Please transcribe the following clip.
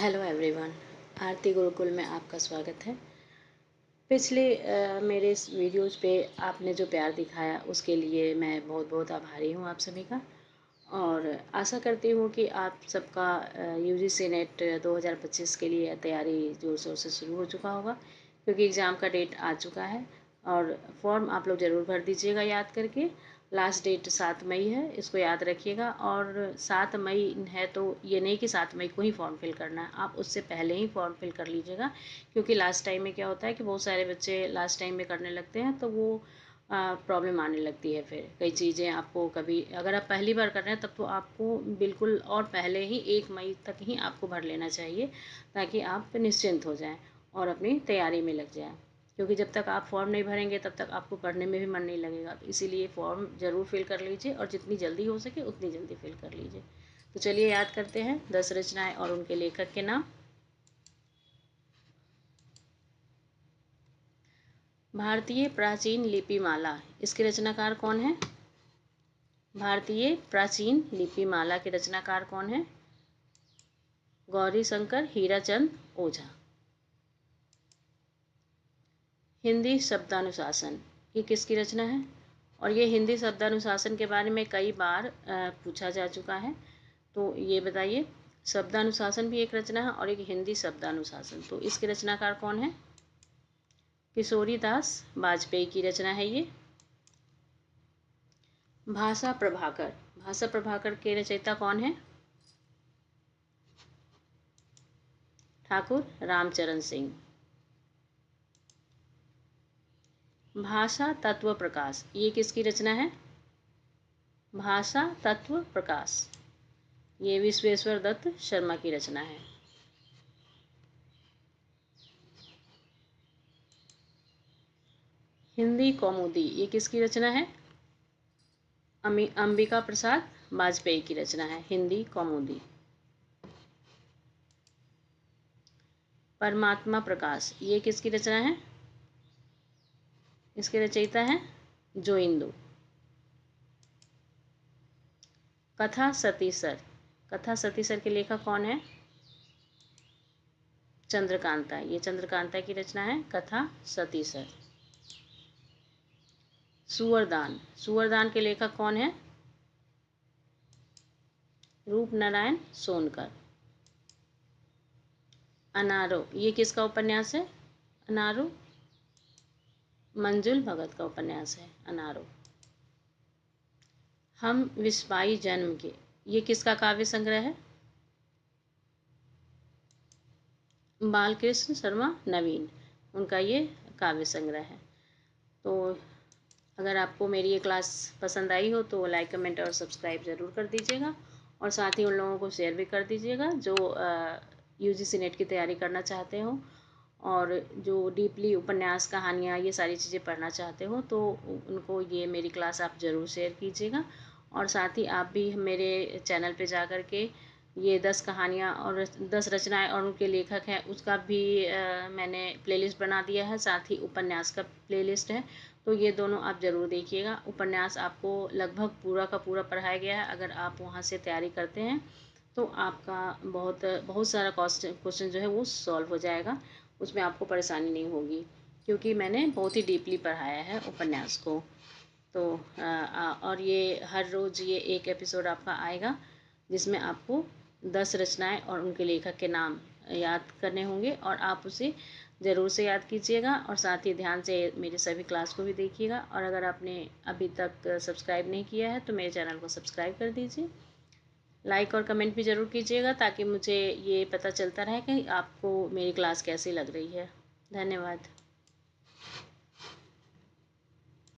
Hello everyone, आरती गुरुकुल में आपका स्वागत है। पिछले मेरे इस वीडियोज़ पे आपने जो प्यार दिखाया उसके लिए मैं बहुत बहुत आभारी हूँ आप सभी का। और आशा करती हूँ कि आप सबका यूजीसी नेट 2025 के लिए तैयारी जोर शोर से शुरू हो चुका होगा, क्योंकि एग्ज़ाम का डेट आ चुका है। और फॉर्म आप लोग ज़रूर भर दीजिएगा याद करके। लास्ट डेट 7 मई है, इसको याद रखिएगा। और 7 मई है तो ये नहीं कि 7 मई को ही फॉर्म फिल करना है, आप उससे पहले ही फॉर्म फिल कर लीजिएगा। क्योंकि लास्ट टाइम में क्या होता है कि बहुत सारे बच्चे लास्ट टाइम में करने लगते हैं तो वो प्रॉब्लम आने लगती है। फिर कई चीज़ें आपको कभी अगर आप पहली बार कर रहे हैं तब तो आपको बिल्कुल और पहले ही 1 मई तक ही आपको भर लेना चाहिए, ताकि आप निश्चिंत हो जाएं और अपनी तैयारी में लग जाएं। क्योंकि जब तक आप फॉर्म नहीं भरेंगे तब तक आपको पढ़ने में भी मन नहीं लगेगा। तो इसीलिए फॉर्म ज़रूर फिल कर लीजिए और जितनी जल्दी हो सके उतनी जल्दी फिल कर लीजिए। तो चलिए याद करते हैं 10 रचनाएं और उनके लेखक के नाम। भारतीय प्राचीन लिपिमाला, इसके रचनाकार कौन है? भारतीय प्राचीन लिपिमाला के रचनाकार कौन है? गौरीशंकर हीराचंद ओझा। हिंदी शब्दानुशासन, ये किसकी रचना है? और ये हिंदी शब्दानुशासन के बारे में कई बार पूछा जा चुका है। तो ये बताइए, शब्दानुशासन भी एक रचना है और एक हिंदी शब्दानुशासन, तो इसके रचनाकार कौन है? किशोरी दास वाजपेयी की रचना है ये। भाषा प्रभाकर, भाषा प्रभाकर के रचयिता कौन है? ठाकुर रामचरण सिंह। भाषा तत्व प्रकाश, ये किसकी रचना है? भाषा तत्व प्रकाश, ये विश्वेश्वर दत्त शर्मा की रचना है। हिंदी कौमुदी, ये किसकी रचना है? अंबिका प्रसाद वाजपेयी की रचना है हिंदी कौमुदी। परमात्मा प्रकाश, ये किसकी रचना है? इसके रचयिता हैं जोइंदो। कथा सतीसर, कथा सतीसर के लेखक कौन है? चंद्रकांता, ये चंद्रकांता की रचना है कथा सतीसर। सुअरदान, सुअरदान के लेखक कौन है? रूपनारायण सोनकर। अनारो, ये किसका उपन्यास है? अनारो मंजुल भगत का उपन्यास है अनारो। हम विस्वाई जन्म के, ये किसका काव्य संग्रह है? बालकृष्ण शर्मा नवीन, उनका ये काव्य संग्रह है। तो अगर आपको मेरी ये क्लास पसंद आई हो तो लाइक कमेंट और सब्सक्राइब ज़रूर कर दीजिएगा। और साथ ही उन लोगों को शेयर भी कर दीजिएगा जो यूजीसी नेट की तैयारी करना चाहते हो और जो डीपली उपन्यास कहानियाँ ये सारी चीज़ें पढ़ना चाहते हो, तो उनको ये मेरी क्लास आप ज़रूर शेयर कीजिएगा। और साथ ही आप भी मेरे चैनल पे जा कर के ये 10 कहानियाँ और 10 रचनाएं और उनके लेखक हैं उसका भी मैंने प्लेलिस्ट बना दिया है, साथ ही उपन्यास का प्लेलिस्ट है। तो ये दोनों आप ज़रूर देखिएगा। उपन्यास आपको लगभग पूरा का पूरा पढ़ाया गया है। अगर आप वहाँ से तैयारी करते हैं तो आपका बहुत सारा क्वेश्चन जो है वो सॉल्व हो जाएगा, उसमें आपको परेशानी नहीं होगी, क्योंकि मैंने बहुत ही डीपली पढ़ाया है उपन्यास को। तो और ये हर रोज़ ये एक एपिसोड आपका आएगा जिसमें आपको 10 रचनाएं और उनके लेखक के नाम याद करने होंगे और आप उसे ज़रूर से याद कीजिएगा। और साथ ही ध्यान से मेरे सभी क्लास को भी देखिएगा। और अगर आपने अभी तक सब्सक्राइब नहीं किया है तो मेरे चैनल को सब्सक्राइब कर दीजिए। लाइक और कमेंट भी ज़रूर कीजिएगा ताकि मुझे ये पता चलता रहे कि आपको मेरी क्लास कैसी लग रही है। धन्यवाद।